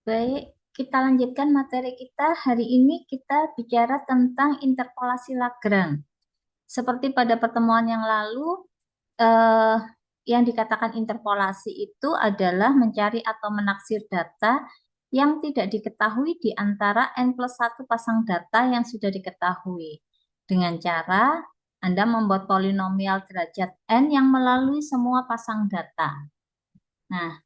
Baik, kita lanjutkan materi kita. Hari ini kita bicara tentang interpolasi Lagrange. Seperti pada pertemuan yang lalu, eh, yang dikatakan interpolasi itu adalah mencari atau menaksir data yang tidak diketahui di antara n plus 1 pasang data yang sudah diketahui. Dengan cara Anda membuat polinomial derajat n yang melalui semua pasang data. Nah,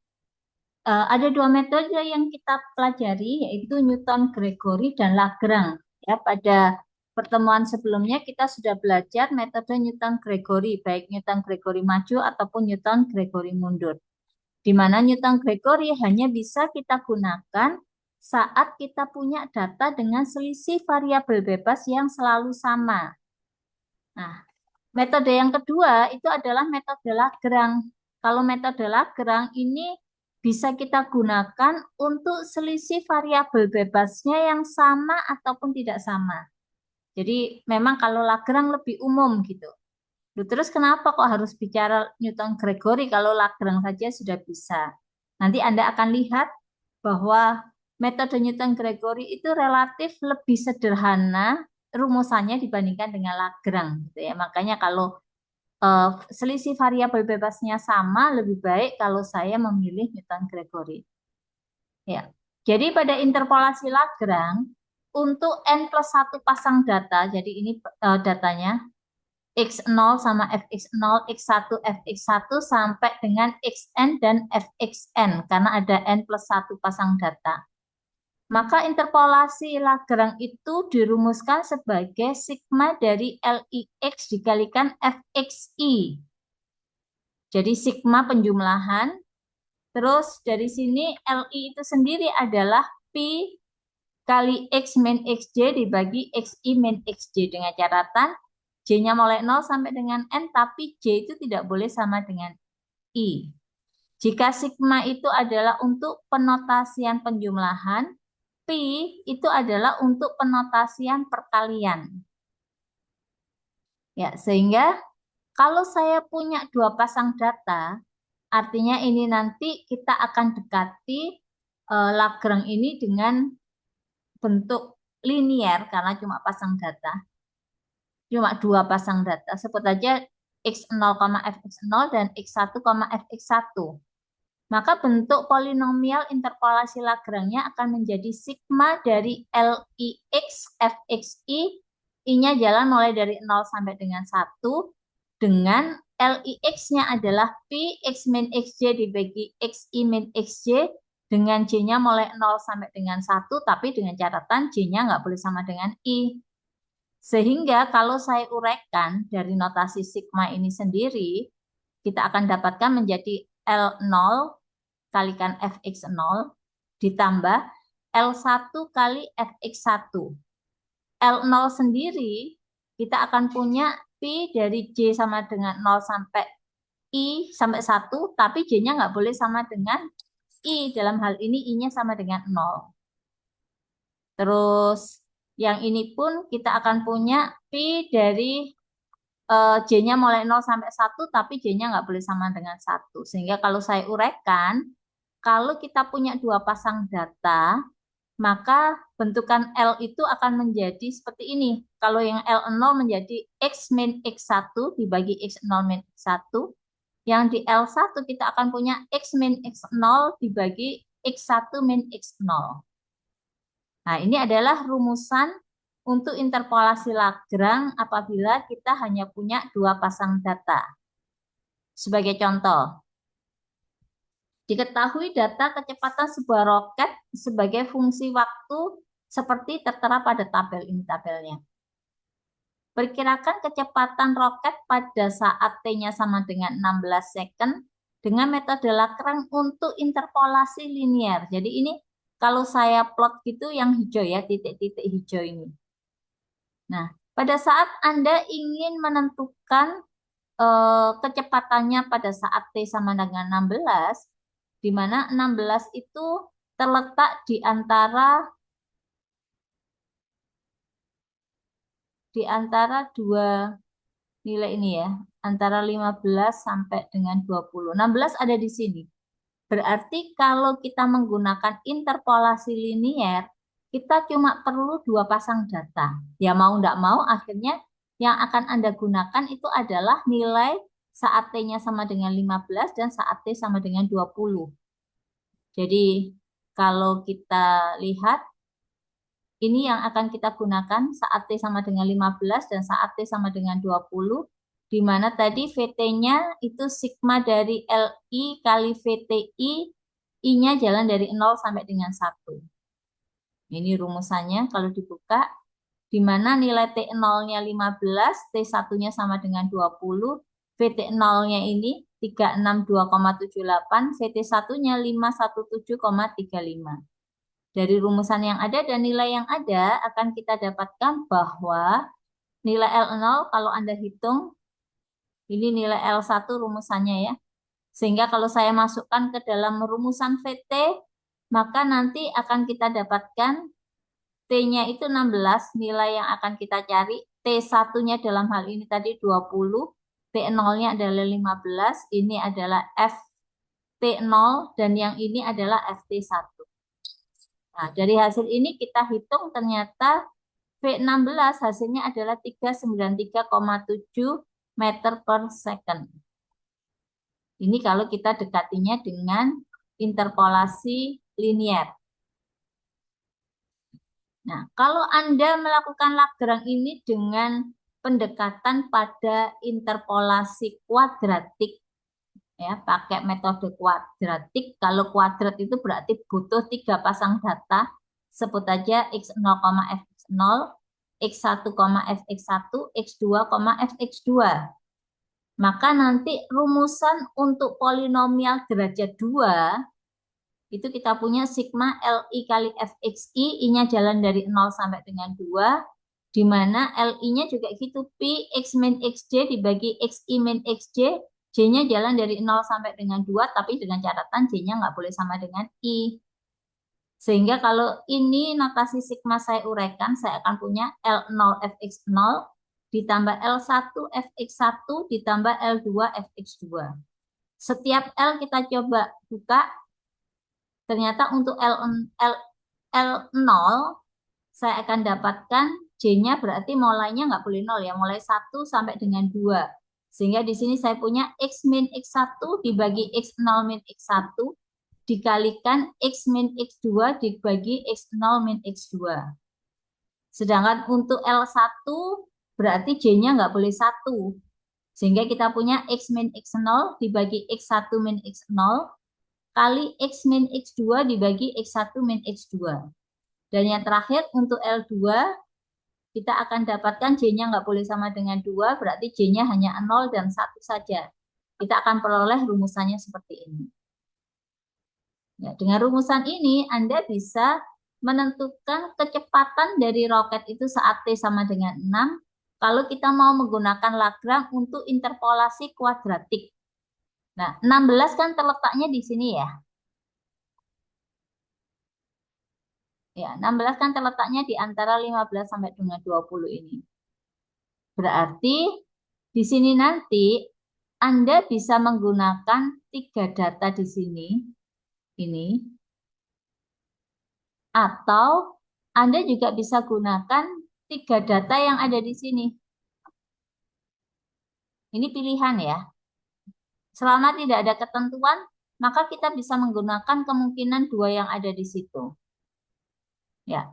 ada dua metode yang kita pelajari, yaitu Newton-Gregory dan Lagrange. Ya, pada pertemuan sebelumnya kita sudah belajar metode Newton-Gregory, baik Newton-Gregory maju ataupun Newton-Gregory mundur. Di mana Newton-Gregory hanya bisa kita gunakan saat kita punya data dengan selisih variabel bebas yang selalu sama. Nah, metode yang kedua itu adalah metode Lagrange. Kalau metode Lagrange ini bisa kita gunakan untuk selisih variabel bebasnya yang sama ataupun tidak sama. Jadi memang kalau Lagrange lebih umum gitu. Terus kenapa kok harus bicara Newton-Gregory kalau Lagrange saja sudah bisa? Nanti Anda akan lihat bahwa metode Newton-Gregory itu relatif lebih sederhana rumusannya dibandingkan dengan Lagrange gitu ya. Makanya kalau selisih variabel bebasnya sama, lebih baik kalau saya memilih Newton-Gregory. Ya. Jadi pada interpolasi Lagrange, untuk n plus 1 pasang data, jadi ini datanya, x0 sama fx0, x1, fx1 sampai dengan xn dan fxn, karena ada n plus 1 pasang data. Maka interpolasi Lagrange itu dirumuskan sebagai sigma dari Lix dikalikan Fxi. Jadi sigma penjumlahan, terus dari sini Li itu sendiri adalah Pi kali X min Xj dibagi Xi min Xj dengan catatan J-nya mulai 0 sampai dengan N, tapi J itu tidak boleh sama dengan I. Jika sigma itu adalah untuk penotasian penjumlahan, Pi itu adalah untuk penotasian perkalian. Ya, sehingga kalau saya punya dua pasang data, artinya ini nanti kita akan dekati Lagrange ini dengan bentuk linier karena cuma pasang data. Cuma dua pasang data. Sebut aja x0, fx0 dan x1, fx1. Maka bentuk polinomial interpolasi Lagrange-nya akan menjadi sigma dari Lix Fxi, I-nya jalan mulai dari 0 sampai dengan 1, dengan Lix-nya adalah Pi X min Xj dibagi Xi min Xj, dengan J-nya mulai 0 sampai dengan 1, tapi dengan catatan J-nya nggak boleh sama dengan I. Sehingga kalau saya uraikan dari notasi sigma ini sendiri, kita akan dapatkan menjadi L0 kalikan Fx0 ditambah L1 kali Fx1. L0 sendiri kita akan punya Pi dari J sama dengan 0 sampai I sampai 1, tapi J-nya nggak boleh sama dengan I. Dalam hal ini I-nya sama dengan 0. Terus yang ini pun kita akan punya Pi dari J-nya mulai 0 sampai 1, tapi J-nya nggak boleh sama dengan 1. Sehingga kalau saya uraikan, kalau kita punya dua pasang data, maka bentukan L itu akan menjadi seperti ini. Kalau yang L0 menjadi X min X1 dibagi X0 min X1. Yang di L1 kita akan punya X min X0 dibagi X1 min X0. Nah, ini adalah rumusan untuk interpolasi Lagrange apabila kita hanya punya dua pasang data. Sebagai contoh, diketahui data kecepatan sebuah roket sebagai fungsi waktu seperti tertera pada tabel ini tabelnya. Perkirakan kecepatan roket pada saat T-nya sama dengan 16 second dengan metode Lagrange untuk interpolasi linier. Jadi ini kalau saya plot gitu yang hijau ya, titik-titik hijau ini. Nah, pada saat Anda ingin menentukan kecepatannya pada saat T sama dengan 16, di mana 16 itu terletak di antara dua nilai ini ya, antara 15 sampai dengan 20. 16 ada di sini. Berarti kalau kita menggunakan interpolasi linier, kita cuma perlu dua pasang data. Ya mau tidak mau, akhirnya yang akan Anda gunakan itu adalah nilai saat T-nya sama dengan 15 dan saat T sama dengan 20. Jadi kalau kita lihat, ini yang akan kita gunakan saat T sama dengan 15 dan saat T sama dengan 20, di mana tadi VT-nya itu sigma dari LI kali VTI, I-nya jalan dari 0 sampai dengan 1. Ini rumusannya kalau dibuka, di mana nilai T0-nya 15, T1-nya sama dengan 20, VT0-nya ini 362,78, VT1-nya 517,35. Dari rumusan yang ada dan nilai yang ada akan kita dapatkan bahwa nilai L0 kalau Anda hitung, ini nilai L1 rumusannya ya. Sehingga kalau saya masukkan ke dalam rumusan VT, maka nanti akan kita dapatkan T-nya itu 16, nilai yang akan kita cari. T1-nya dalam hal ini tadi 20, T0-nya adalah 15, ini adalah FT0, dan yang ini adalah FT1. Nah, dari hasil ini kita hitung ternyata V16 hasilnya adalah 393,7 meter per second. Ini kalau kita dekatinya dengan interpolasi linier. Nah, kalau Anda melakukan Lagrange ini dengan pendekatan pada interpolasi kuadratik, ya, pakai metode kuadratik. Kalau kuadrat itu berarti butuh 3 pasang data. Sebut aja x0, fx0, x1, fx1, x2, fx2. Maka nanti rumusan untuk polinomial derajat 2 itu kita punya sigma LI kali fxi, I-nya jalan dari 0 sampai dengan 2, di mana LI-nya juga gitu, Pi X min XJ dibagi XI min XJ, J-nya jalan dari 0 sampai dengan 2, tapi dengan catatan J-nya nggak boleh sama dengan I. Sehingga kalau ini notasi sigma saya uraikan, saya akan punya L0 Fx0 ditambah L1 Fx1 ditambah L2 Fx2. Setiap L kita coba buka, ternyata untuk L0 saya akan dapatkan J-nya berarti mulainya nggak boleh 0 ya, mulai 1 sampai dengan 2. Sehingga di sini saya punya X min X1 dibagi X0 min X1 dikalikan X min X2 dibagi X0 min X2. Sedangkan untuk L1 berarti J-nya nggak boleh 1. Sehingga kita punya X min X0 dibagi X1 min X0 kali X min X2 dibagi X1 min X2. Dan yang terakhir untuk L2, kita akan dapatkan J-nya nggak boleh sama dengan 2, berarti J-nya hanya 0 dan 1 saja. Kita akan peroleh rumusannya seperti ini. Ya, dengan rumusan ini, Anda bisa menentukan kecepatan dari roket itu saat T sama dengan 6, kalau kita mau menggunakan Lagrange untuk interpolasi kuadratik. Nah, 16 kan terletaknya di sini ya. Ya, 16 kan terletaknya di antara 15 sampai dengan 20 ini. Berarti di sini nanti Anda bisa menggunakan 3 data di sini, ini. Atau Anda juga bisa gunakan 3 data yang ada di sini. Ini pilihan ya. Selama tidak ada ketentuan, maka kita bisa menggunakan kemungkinan 2 yang ada di situ. Ya.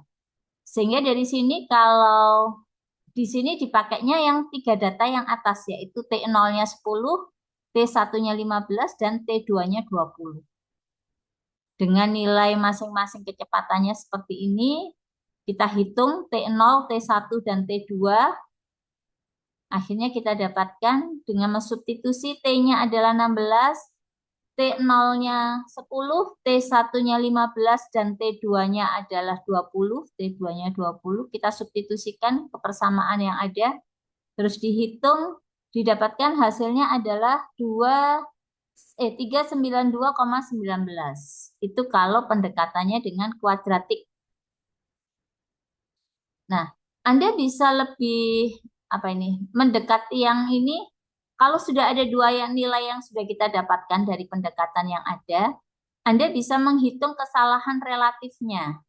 Sehingga dari sini kalau di sini dipakainya yang 3 data yang atas, yaitu T0-nya 10, T1-nya 15, dan T2-nya 20. Dengan nilai masing-masing kecepatannya seperti ini, kita hitung T0, T1, dan T2. Akhirnya kita dapatkan dengan mensubstitusi T-nya adalah 16, T0-nya 10, T1-nya 15, dan T2-nya adalah 20. T2-nya 20. Kita substitusikan kepersamaan yang ada. Terus dihitung, didapatkan hasilnya adalah 392,19. Itu kalau pendekatannya dengan kuadratik. Nah, Anda bisa lebih mendekati yang ini. Kalau sudah ada 2 yang nilai yang sudah kita dapatkan dari pendekatan yang ada, Anda bisa menghitung kesalahan relatifnya,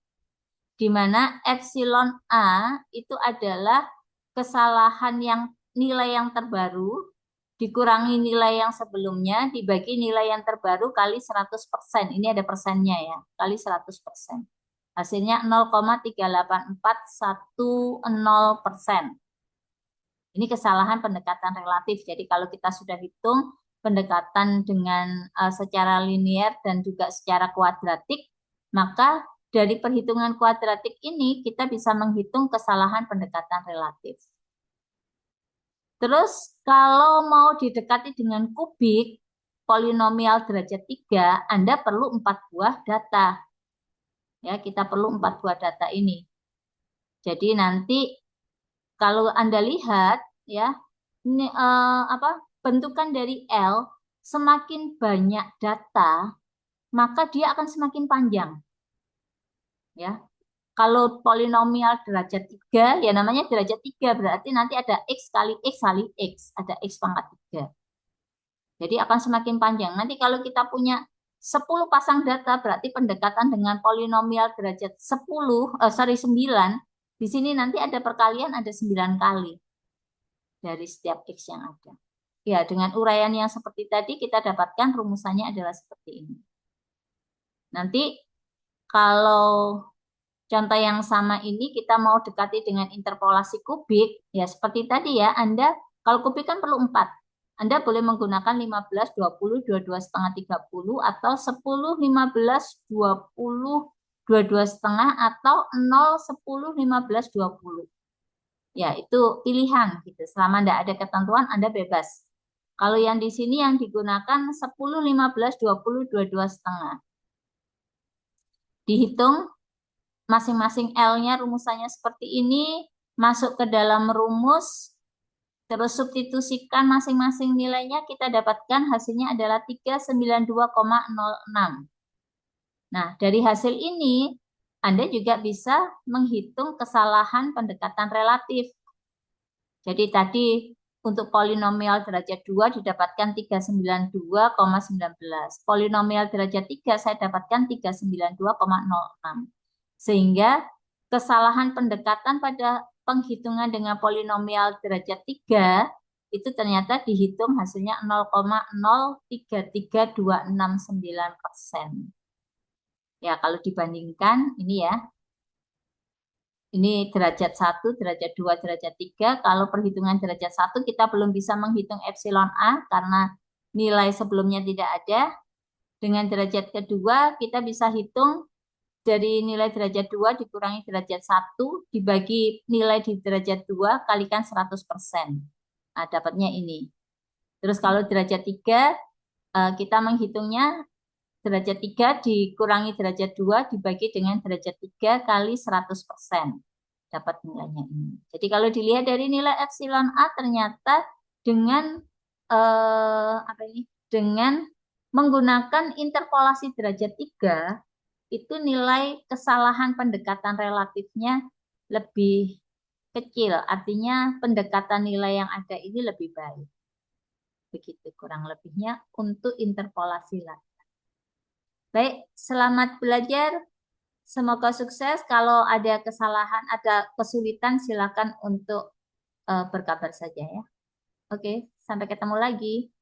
di mana epsilon A itu adalah kesalahan yang nilai yang terbaru dikurangi nilai yang sebelumnya dibagi nilai yang terbaru kali 100%. Ini ada persennya ya, kali 100%. Hasilnya 0,38410%. Ini kesalahan pendekatan relatif. Jadi kalau kita sudah hitung pendekatan dengan secara linear dan juga secara kuadratik, maka dari perhitungan kuadratik ini kita bisa menghitung kesalahan pendekatan relatif. Terus kalau mau didekati dengan kubik polinomial derajat 3, Anda perlu 4 buah data. Ya, kita perlu 4 buah data ini. Jadi nanti kalau Anda lihat ya, ini bentukan dari L semakin banyak data, maka dia akan semakin panjang. Ya. Kalau polinomial derajat 3, ya namanya derajat 3 berarti nanti ada X kali X kali X, ada X pangkat 3. Jadi akan semakin panjang. Nanti kalau kita punya 10 pasang data, berarti pendekatan dengan polinomial derajat 9, di sini nanti ada perkalian ada 9 kali dari setiap X yang ada. Ya, dengan uraian yang seperti tadi, kita dapatkan rumusannya adalah seperti ini. Nanti kalau contoh yang sama ini kita mau dekati dengan interpolasi kubik, ya seperti tadi ya, Anda kalau kubik kan perlu 4. Anda boleh menggunakan 15, 20, 22 setengah, 30, atau 10, 15, 20, 22 setengah, atau 0, 10, 15, 20. Ya, itu pilihan gitu. Selama tidak ada ketentuan, Anda bebas. Kalau yang di sini yang digunakan 10, 15, 20, 22 setengah. Dihitung masing-masing L-nya rumusannya seperti ini, masuk ke dalam rumus, terus substitusikan masing-masing nilainya, kita dapatkan hasilnya adalah 392,06. Nah, dari hasil ini, Anda juga bisa menghitung kesalahan pendekatan relatif. Jadi tadi untuk polinomial derajat 2 didapatkan 392,19. Polinomial derajat 3 saya dapatkan 392,06. Sehingga kesalahan pendekatan pada penghitungan dengan polinomial derajat 3 itu ternyata dihitung hasilnya 0,033269%. Ya, kalau dibandingkan ini ya, ini derajat 1, derajat 2, derajat 3. Kalau perhitungan derajat 1 kita belum bisa menghitung epsilon A karena nilai sebelumnya tidak ada. Dengan derajat kedua kita bisa hitung dari nilai derajat 2 dikurangi derajat 1 dibagi nilai di derajat 2 kalikan 100%. Nah, dapatnya ini. Terus kalau derajat 3 kita menghitungnya derajat 3 dikurangi derajat 2 dibagi dengan derajat 3 kali 100%. Dapat nilainya ini. Jadi kalau dilihat dari nilai epsilon A ternyata dengan dengan menggunakan interpolasi derajat 3 itu nilai kesalahan pendekatan relatifnya lebih kecil. Artinya pendekatan nilai yang ada ini lebih baik. Begitu kurang lebihnya untuk interpolasi lagi. Baik, selamat belajar. Semoga sukses. Kalau ada kesalahan, ada kesulitan, silakan untuk berkabar saja ya. Oke, sampai ketemu lagi.